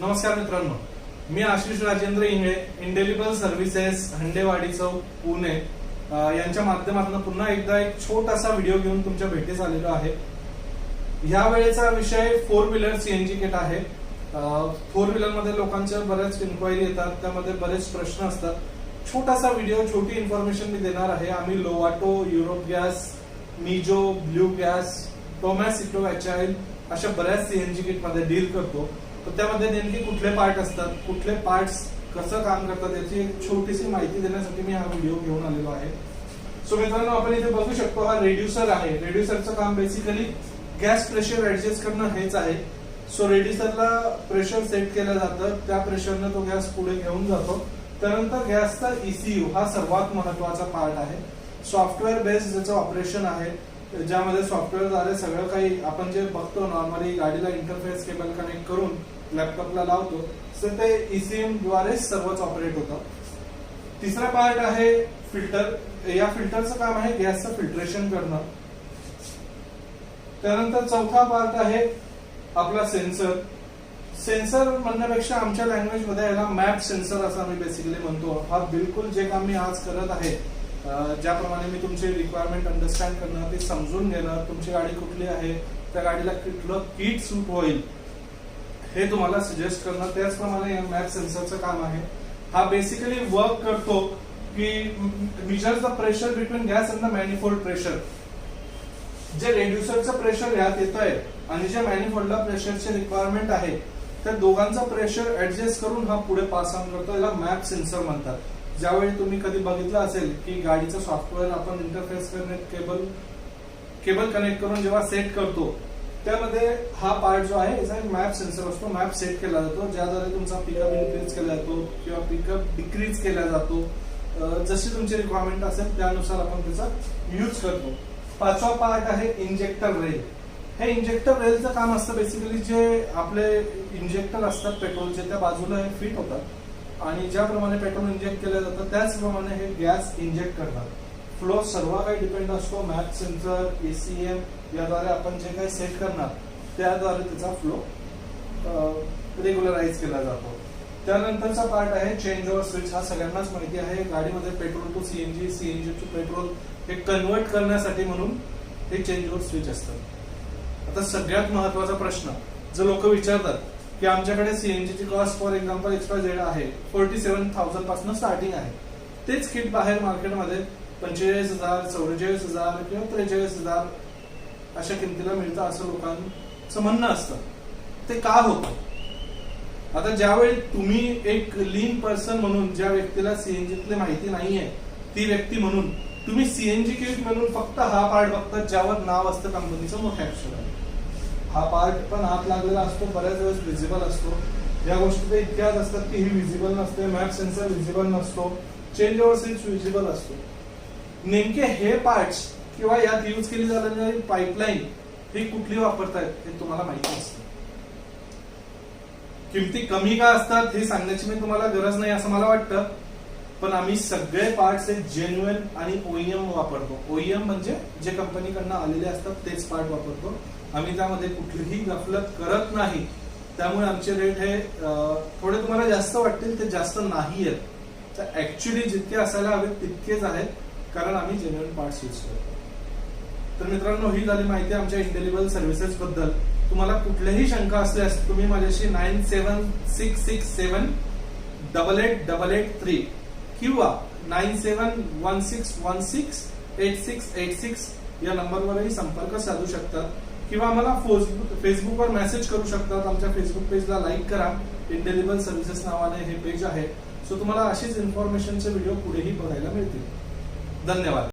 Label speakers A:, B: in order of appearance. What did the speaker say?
A: नमस्कार मित्रांनो, मी Ashish Rajendra Ingale, indelible services, हंडेवाडी चौक, पुणे यांच्या माध्यमातून पुन्हा एकदा एक छोटासा व्हिडिओ घेऊन तुमच्या भेटीस आलेलो आहे। या वेळेचा विषय 4 व्हीलर सीएनजी किट आहे। 4 व्हीलर मध्ये लोकांच्या बऱ्याच इन्क्वायरी येतात, त्यामध्ये बरेच प्रश्न असतात। छोटासा व्हिडिओ, छोटी इन्फॉर्मेशन मी देणार आहे। आम्ही लोवाटो, युरोप गॅस, मिजो, ब्ल्यू गॅस, टोमॅसिटो, एचआयएल अशा बऱ्याच सीएनजी किट मध्ये डील करतो। तर त्यामध्ये नेमके कुठले पार्ट असतात, कुठले पार्ट्स कसं काम करतात याची एक छोटीशी माहिती देण्यासाठी मी हा व्हिडिओ घेऊन आलेलो आहे। सो मित्रांनो, आपण इथे बघू शकतो हा रेड्युसर आहे। रेड्युसरचं काम बेसिकली गॅस प्रेशर ऍडजस्ट करणं हेच आहे। सो रेड्युसरला प्रेशर सेट केलं जातं, त्या प्रेशरने तो गॅस पुढे घेऊन जातो। त्यानंतर गॅसचा ECU हा सर्वात महत्वाचा पार्ट आहे। सॉफ्टवेअर बेस्ड ज्याचं ऑपरेशन आहे, ज्यामध्ये सॉफ्टवेअरद्वारे सगळं काही आपण जे बघतो नॉर्मली गाडीला इंटरफेस केबल कनेक्ट करून लॅपटॉपला लावतो, तर ते ECM द्वारे सर्वच ऑपरेट होतं। तिसरा पार्ट आहे फिल्टर। या फिल्टरचं काम आहे गॅसचं फिल्ट्रेशन करणं। त्यानंतर चौथा पार्ट आहे आपला सेन्सर। सेन्सर म्हणण्यापेक्षा आमच्या लँग्वेज मध्ये याला मॅप सेन्सर असं आम्ही बेसिकली म्हणतो। हा बिलकुल जे काम मी आज करत आहे, ज्याप्रमाणे मी तुमची रिक्वायरमेंट अंडरस्टँड करणं, ते समजून घेणं, तुमची गाडी कुठली आहे, त्या गाडीला कुठलं किट सूट होईल हे तुम्हाला सजेस्ट करणं, त्याचप्रमाणे या मॅप सेन्सरचं काम आहे। हा बेसिकली वर्क करतो की measures the pressure between gas and the manifold pressure. जे रेड्युसरचं प्रेशर यात येत आहे आणि जे मॅनिफोल्डला प्रेशरची रिक्वायरमेंट आहे, त्या दोघांचं प्रेशर ऍडजस्ट करून हा पुढे पास ऑन करतो। याला मॅप सेन्सर म्हणतात। ज्यावेळी तुम्ही कधी बघितलं असेल की गाडीचं सॉफ्टवेअर आपण इंटरफेस केबल कनेक्ट करून जेव्हा सेट करतो, त्यामध्ये हा पार्ट जो आहे याचा एक मॅप सेन्सर असतो। मॅप सेट केला जातो, ज्याद्वारे तुमचा पिकअप इन्क्रीज केला जातो किंवा पिकअप डिक्रीज केला जातो। जशी तुमची रिक्वायरमेंट असेल त्यानुसार आपण त्याचा यूज करतो। पाचवा पार्ट आहे इंजेक्टर रेल। हे इंजेक्टर रेलचं काम असतं बेसिकली जे आपले इंजेक्टर असतात पेट्रोलचे, त्या बाजूला हे फिट होतात आणि ज्याप्रमाणे पेट्रोल इंजेक्ट केलं जातं त्याचप्रमाणे हे गॅस इंजेक्ट करतात। फ्लो सर्व काही डिपेंड असतो मॅप सेन्सर, ECM याद्वारे आपण जे काही सेट करणार त्याद्वारे त्याचा फ्लो रेग्युलराइज केला जातो। त्यानंतरचा पार्ट आहे चेंज ओव्हर स्विच। हा सगळ्यांनाच माहिती आहे, गाडीमध्ये petrol to CNG, CNG to petrol हे कन्वर्ट करण्यासाठी म्हणून हे चेंज ओव्हर स्विच असतं। आता सगळ्यात महत्वाचा प्रश्न जो लोक विचारतात की आमच्याकडे CNG ची कॉस्ट फॉर एक्झाम्पल XYZ आहे, 47,000 पासून स्टार्टिंग आहे। तेच किट बाहेर मार्केटमध्ये 45,000, 44,000 किंवा 43,000 अशा किमतीला मिळतं असं लोकांचं म्हणणं असतं। ते का होतं? आता ज्यावेळी तुम्ही एक लीन पर्सन म्हणून, ज्या व्यक्तीला CNGतली माहिती नाहीये, ती व्यक्ती म्हणून तुम्ही CNG किट म्हणून फक्त हा पार्ट बघतात ज्यावर नाव असतं कंपनीचं मोठ्या अक्षरात। हा पार्ट पण हात लागलेला असतो, बऱ्याच वेळेस व्हिजिबल असतो। या गोष्टी तर इतक्याच असतात की ही व्हिजिबल नसते, मॅप सेन्सर व्हिजिबल नसतो, चेंज ओव्हर स्विच व्हिजिबल असतो। नेमके हे पार्ट्स किंवा यात यूज केली जाणारी पाईपलाईन ही कुठली वापरतायत हे तुम्हाला माहिती असतं। किमती कमी का असतात हे सांगण्याची मी तुम्हाला गरज नाही असं मला वाटतं, पण आम्ही सगळे पार्ट्स हे जेन्युइन आणि OEM वापरतो। OEM म्हणजे जे कंपनीकडनं आलेले असतात तेच पार्ट वापरतो। आम्ही त्यामध्ये कुठलीही गफलत करत नाही, त्यामुळे आमचे रेट हे थोडे तुम्हाला जास्त वाटतील, ते जास्त नाही आहेत। तर ऍक्च्युली जितके असायला हवे तितकेच आहेत, कारण आम्ही जेन्युइन पार्ट्स यूज करतो। तर मित्रांनो, ही झाली माहिती आमच्या इंडेलिबल सर्व्हिसेस बद्दल। तुम्हाला कुठल्याही शंका असल्यास तुम्ही माझ्याशी 9766788883 किंवा 9716168686 या नंबरवरही संपर्क साधू शकतात किंवा आम्हाला फेसबुकवर मेसेज करू शकतात। आमच्या फेसबुक पेजला लाईक करा, इंडेलिबल सर्व्हिसेस नावाने हे पेज आहे। सो तुम्हाला अशीच इन्फॉर्मेशनचे व्हिडिओ पुढेही बघायला मिळतील। धन्यवाद।